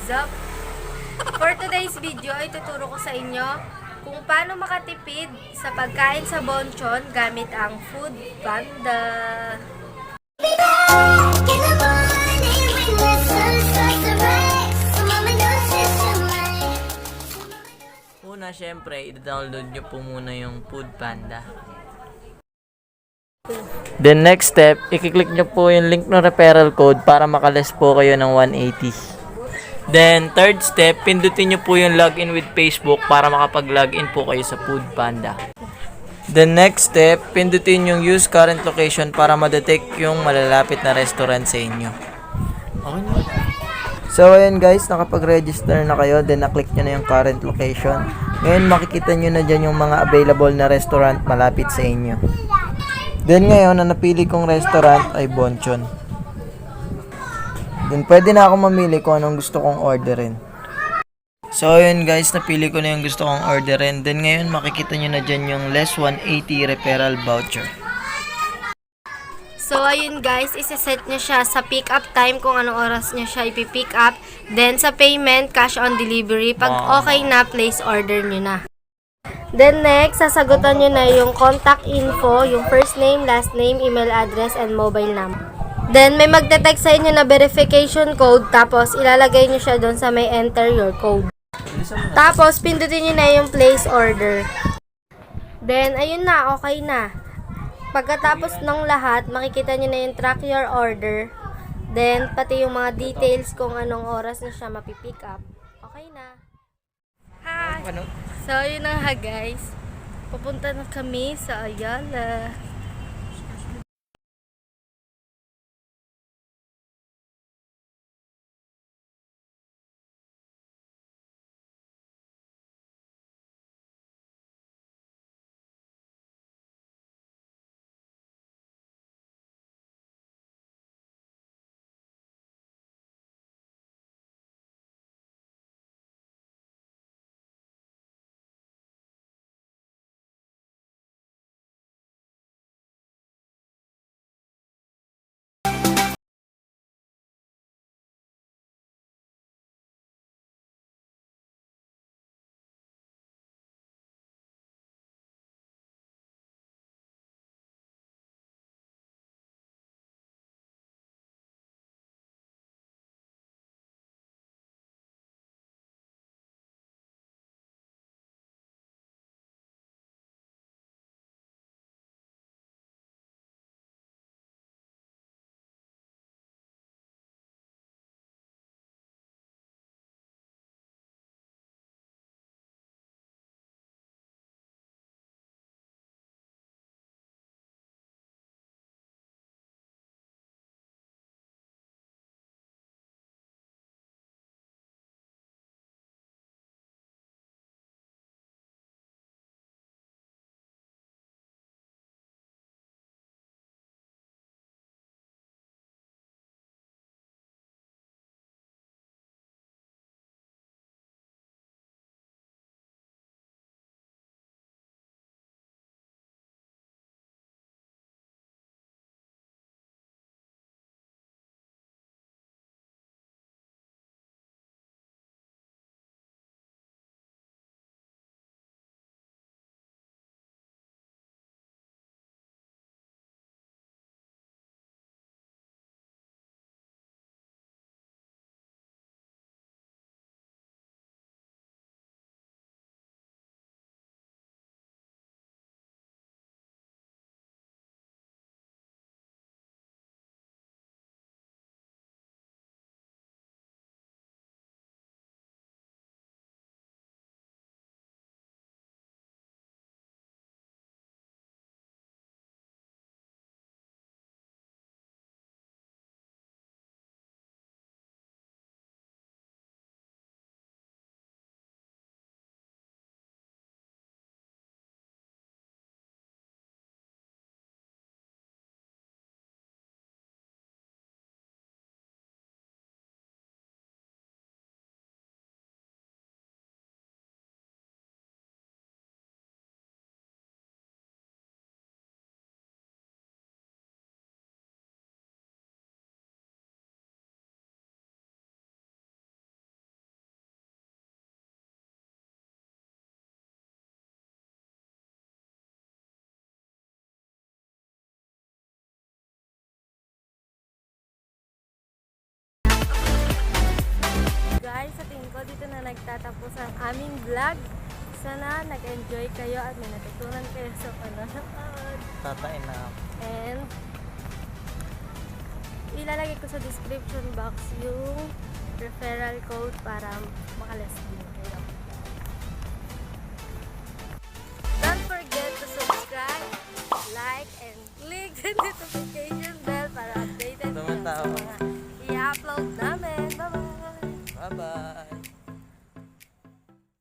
is up? For today's video ay tuturo ko sa inyo kung paano makatipid sa pagkain sa Bonchon gamit ang Food Panda. Una, syempre, i-download nyo po muna yung Food Panda. Then next step, i-click nyo po yung link ng referral code para makaless po kayo ng 180. Then third step, pindutin nyo po yung login with Facebook para makapag-login po kayo sa Food Panda. Then next step, pindutin yung use current location para ma-detect yung malalapit na restaurant sa inyo. Okay na. So ayun guys, nakapag-register na kayo, then na-click nyo na yung current location. Ngayon makikita nyo na dyan yung mga available na restaurant malapit sa inyo. Then ngayon, ang napili kong restaurant ay Bonchon. Then pwede na ako mamili kung anong gusto kong orderin. So ayun guys, napili ko na yung gusto kong orderin. Then ngayon makikita nyo na dyan yung less 180 referral voucher. So ayun guys, isa-set nyo siya sa pick up time kung anong oras nyo siya ipipick up. Then sa payment, cash on delivery. Pag okay na, place order nyo na. Then next, sasagutan nyo na yung contact info, yung first name, last name, email address, and mobile number. Then may magte-text sa inyo na verification code, tapos ilalagay nyo siya doon sa may enter your code. Tapos pindutin nyo na yung place order. Then ayun na, okay na. Pagkatapos ng lahat, makikita nyo na yung track your order. Then pati yung mga details kung anong oras na siya mapipick up. Okay na. Hi! So yun na nga guys. Pupunta na kami sa Ayala. na nagtatapos ang aming vlog. Sana nag-enjoy kayo at may natutunan kayo sa panonood. Tatain na ako. And ilalagay ko sa description box yung referral code para makalas din kayo. Don't forget to subscribe, like, and click the notification bell para updated Tumatawa.